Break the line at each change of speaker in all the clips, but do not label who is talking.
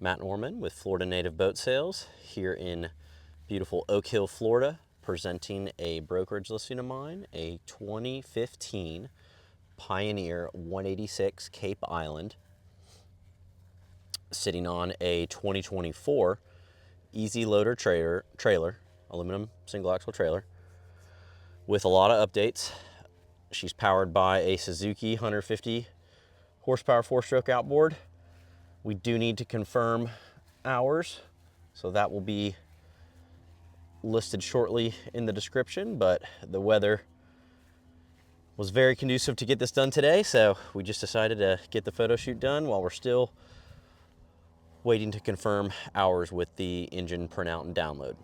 Matt Norman with Florida Native Boat Sales here in beautiful Oak Hill, Florida, presenting a brokerage listing of mine, a 2015 Pioneer 186 Cape Island, sitting on a 2024 Easy Loader trailer, aluminum single axle trailer, with a lot of updates. She's powered by a Suzuki 150 horsepower 4-stroke outboard. We do need to confirm hours, so that will be listed shortly in the description, but the weather was very conducive to get this done today, so we just decided to get the photo shoot done while we're still waiting to confirm hours with the engine printout and download.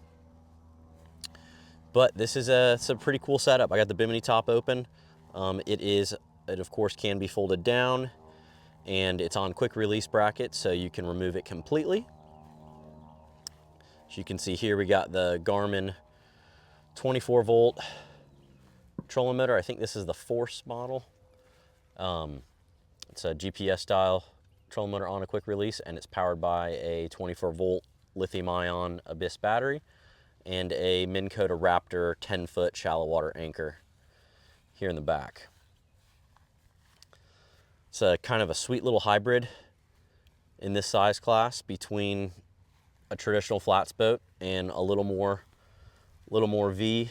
But this is it's a pretty cool setup. I got the bimini top open. It of course can be folded down, and it's on quick release bracket, so you can remove it completely. As you can see here, we got the Garmin 24 volt trolling motor. I think this is the Force model. It's a GPS style trolling motor on a quick release, and it's powered by a 24 volt lithium ion Abyss battery and a Minn Kota Raptor 10-foot shallow water anchor here in the back. It's a kind of a sweet little hybrid in this size class between a traditional flats boat and a little more V,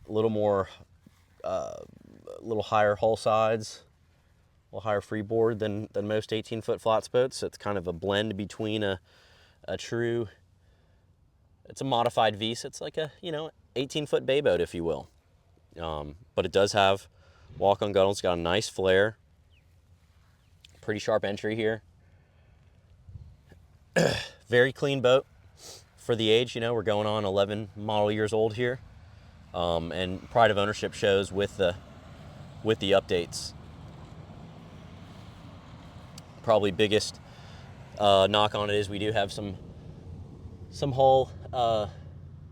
a little higher hull sides, a little higher freeboard than most 18-foot flats boats. So it's kind of a blend between a true, it's a modified V, so it's like a 18-foot bay boat, if you will. But it does have walk-on gunnels. It's got a nice flare, pretty sharp entry here. Very clean boat for the age. We're going on 11 model years old here, and pride of ownership shows with the updates. Probably biggest knock on it is we do have some hull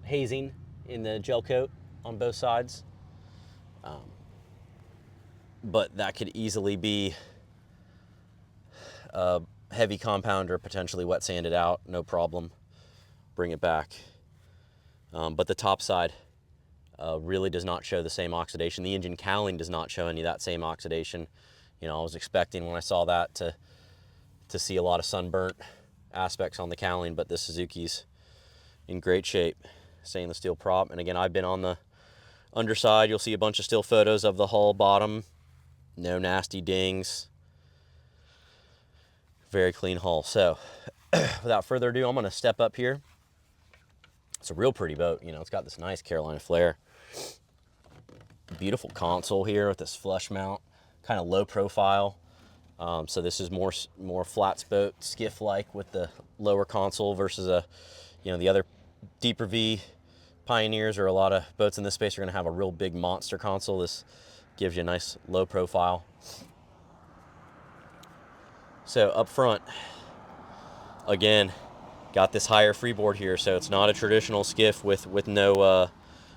hazing in the gel coat on both sides, but that could easily be heavy compounder, potentially wet sanded out, no problem, bring it back. But the top side really does not show the same oxidation. The engine cowling does not show any of that same oxidation. I was expecting when I saw that to see a lot of sunburnt aspects on the cowling, but this Suzuki's in great shape. Stainless steel prop, and again, I've been on the underside. You'll see a bunch of still photos of the hull bottom. No nasty dings. Very clean hull. So without further ado, I'm going to step up here. It's a real pretty boat. It's got this nice Carolina flare. Beautiful console here with this flush mount, kind of low profile. So this is more flats boat skiff like with the lower console versus the other deeper V Pioneers, or a lot of boats in this space are going to have a real big monster console. This gives you a nice low profile. So up front, again, got this higher freeboard here, so it's not a traditional skiff with no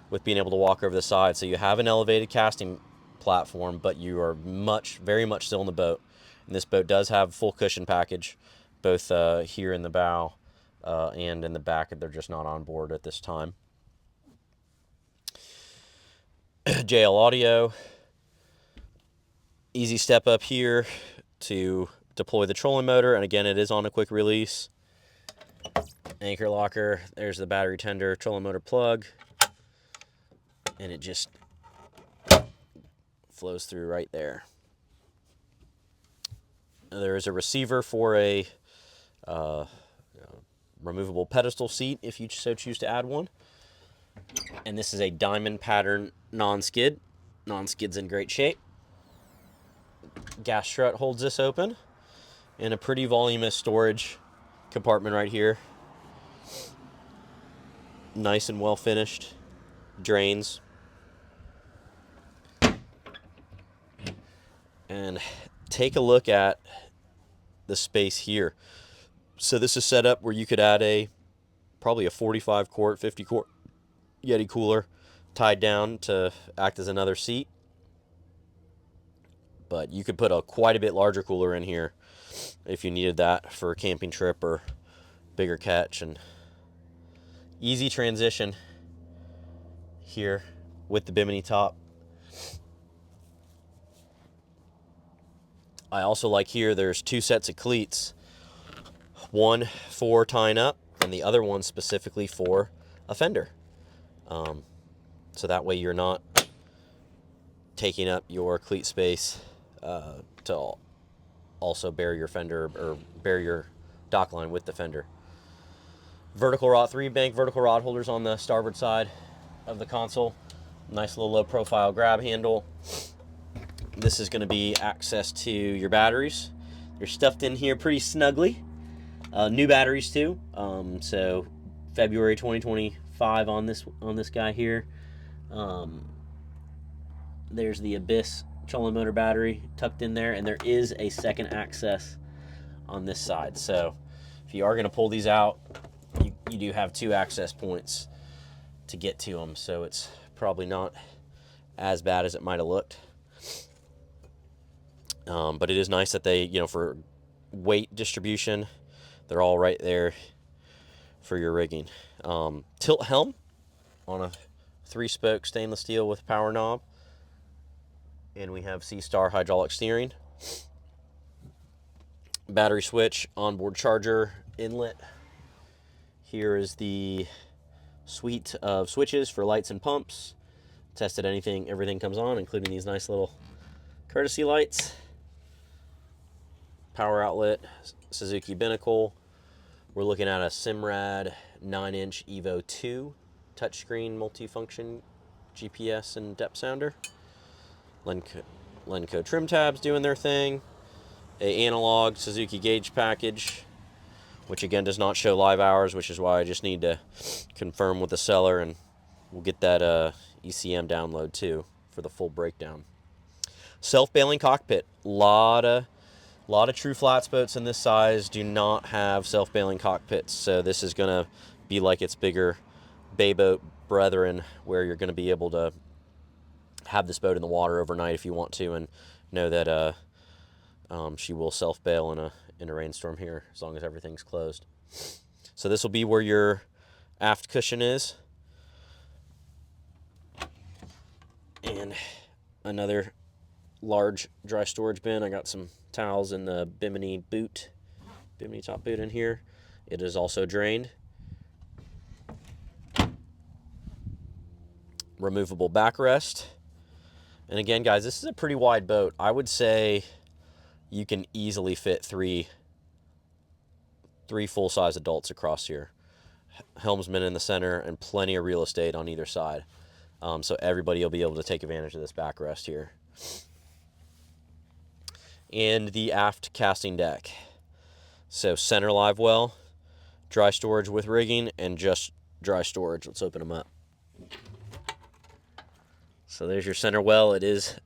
with being able to walk over the side. So you have an elevated casting platform, but you are very much still in the boat. And this boat does have full cushion package, both here in the bow and in the back. They're just not on board at this time. JL Audio, easy step up here to deploy the trolling motor, and again, it is on a quick release. Anchor locker, there's the battery tender, trolling motor plug, and it just flows through right there. There is a receiver for a removable pedestal seat if you so choose to add one. And this is a diamond pattern non-skid. Non-skid's in great shape. Gas strut holds this open, and a pretty voluminous storage compartment right here. Nice and well finished. Drains. And take a look at the space here. So this is set up where you could add probably a 45 quart, 50 quart Yeti cooler tied down to act as another seat. But you could put a quite a bit larger cooler in here if you needed that for a camping trip or bigger catch. And easy transition here with the Bimini top. I also like here there's two sets of cleats, one for tying up and the other one specifically for a fender. So that way you're not taking up your cleat space to also bear your fender or bear your dock line with the fender. Vertical rod, 3-bank vertical rod holders on the starboard side of the console. Nice little low profile grab handle. This is going to be access to your batteries. They're stuffed in here pretty snugly. New batteries too. So February 2025 on this guy here. There's the Abyss trolling motor battery tucked in there, and there is a second access on this side. So if you are going to pull these out, you do have 2 access points to get to them. So it's probably not as bad as it might have looked. But it is nice that they, for weight distribution, they're all right there for your rigging. Tilt helm on a 3-spoke stainless steel with power knob. And we have C-Star hydraulic steering. Battery switch, onboard charger inlet. Here is the suite of switches for lights and pumps. Tested everything comes on, including these nice little courtesy lights. Power outlet, Suzuki Binnacle. We're looking at a Simrad 9-inch Evo 2 touchscreen multifunction GPS and depth sounder. Lenco trim tabs doing their thing. A analog Suzuki gauge package, which again does not show live hours, which is why I just need to confirm with the seller, and we'll get that ECM download too for the full breakdown. Self-bailing cockpit. Lot of true flats boats in this size do not have self-bailing cockpits, so this is going to be like its bigger bay boat brethren, where you're going to be able to have this boat in the water overnight if you want to, and know that she will self-bail in a rainstorm here as long as everything's closed. So this will be where your aft cushion is, and another large dry storage bin. I got some towels in the Bimini top boot in here. It is also drained. Removable backrest. And again, guys, this is a pretty wide boat. I would say you can easily fit three full-size adults across here. Helmsman in the center and plenty of real estate on either side. So everybody will be able to take advantage of this backrest here. And the aft casting deck. So center live well, dry storage with rigging, and just dry storage. Let's open them up. So there's your center well. It is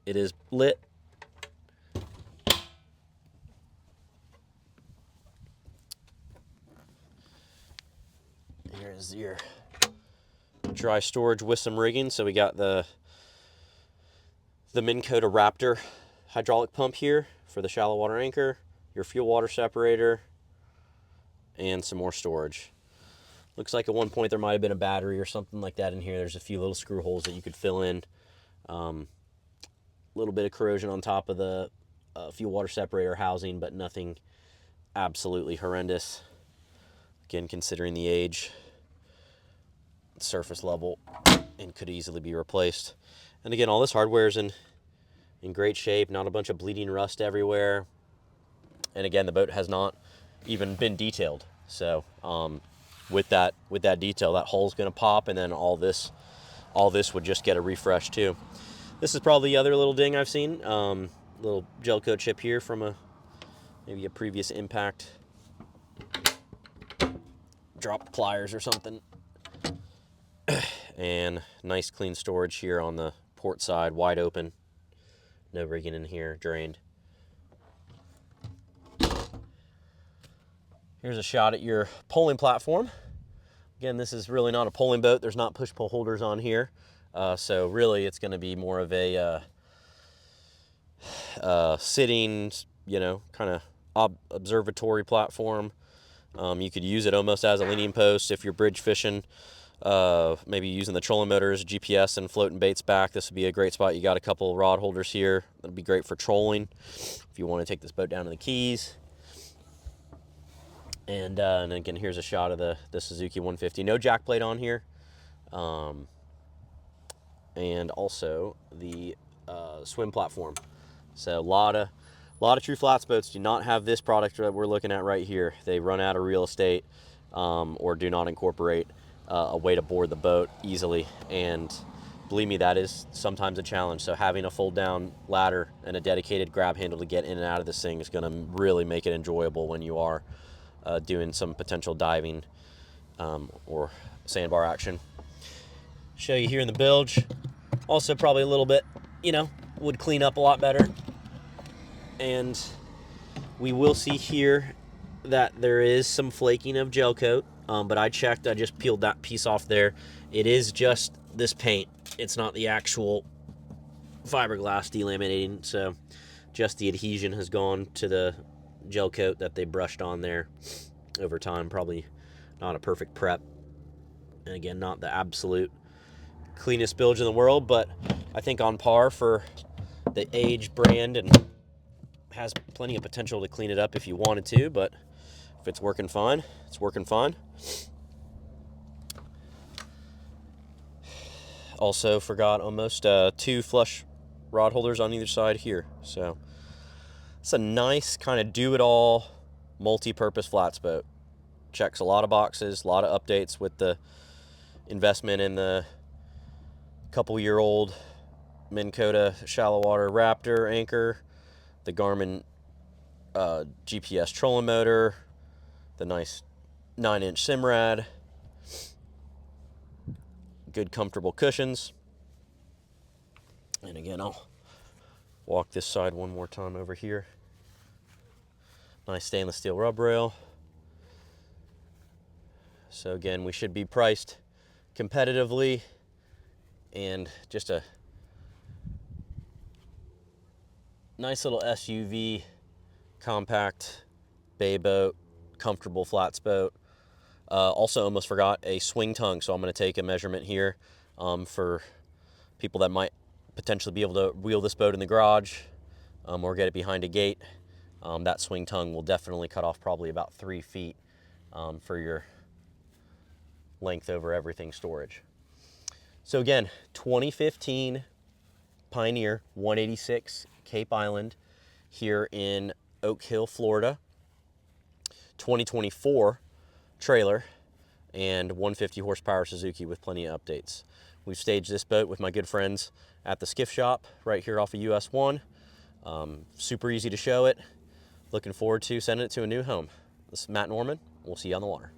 lit. Here's your dry storage with some rigging. So we got the Minn Kota Raptor hydraulic pump here for the shallow water anchor, your fuel water separator, and some more storage. Looks like at one point there might have been a battery or something like that in here. There's a few little screw holes that you could fill in. Little bit of corrosion on top of the fuel water separator housing, but nothing absolutely horrendous. Again, considering the age, surface level, and could easily be replaced. And again, all this hardware is in great shape, not a bunch of bleeding rust everywhere. And again, the boat has not even been detailed. So with that detail, that hull's going to pop, and then all this would just get a refresh too. This is probably the other little ding I've seen. Little gel coat chip here from maybe a previous impact. Drop pliers or something. And nice clean storage here on the port side, wide open. No rigging in here, drained. Here's a shot at your poling platform. Again, this is really not a poling boat. There's not push-pull holders on here. So really it's going to be more of a sitting, you know, kind of observatory platform. You could use it almost as a leaning post if you're bridge fishing, maybe using the trolling motors, GPS, and floating baits back. This would be a great spot. You got a couple rod holders here. That'd be great for trolling if you want to take this boat down to the Keys. And again, here's a shot of the Suzuki 150. No jack plate on here. And also the swim platform. So a lot of true flats boats do not have this product that we're looking at right here. They run out of real estate or do not incorporate a way to board the boat easily. And believe me, that is sometimes a challenge. So having a fold down ladder and a dedicated grab handle to get in and out of this thing is going to really make it enjoyable when you are doing some potential diving or sandbar action. Show you here in the bilge. Also probably a little bit, you know, would clean up a lot better. And we will see here that there is some flaking of gel coat, but I checked, I just peeled that piece off there. It is just this paint. It's not the actual fiberglass delaminating, so just the adhesion has gone to the gel coat that they brushed on there over time. Probably not a perfect prep. And again, not the absolute cleanest bilge in the world, but I think on par for the Age brand, and has plenty of potential to clean it up if you wanted to, but if it's working fine, it's working fine. Also forgot almost 2 flush rod holders on either side here. So it's a nice kind of do-it-all multi-purpose flats boat. Checks a lot of boxes, a lot of updates with the investment in the couple-year-old Minn Kota shallow water Raptor anchor, the Garmin GPS trolling motor, the nice 9-inch Simrad, good comfortable cushions. And again, I'll walk this side one more time over here. Nice stainless steel rub rail. So again, we should be priced competitively, and just a nice little SUV, compact bay boat, comfortable flats boat. Also almost forgot a swing tongue, so I'm going to take a measurement here for people that might potentially be able to wheel this boat in the garage or get it behind a gate. That swing tongue will definitely cut off probably about 3 feet for your length over everything storage. So again, 2015 Pioneer 186 Cape Island here in Oak Hill, Florida. 2024 trailer and 150 horsepower Suzuki with plenty of updates. We've staged this boat with my good friends at the Skiff Shop right here off of US 1. Super easy to show it. Looking forward to sending it to a new home. This is Matt Norman. We'll see you on the water.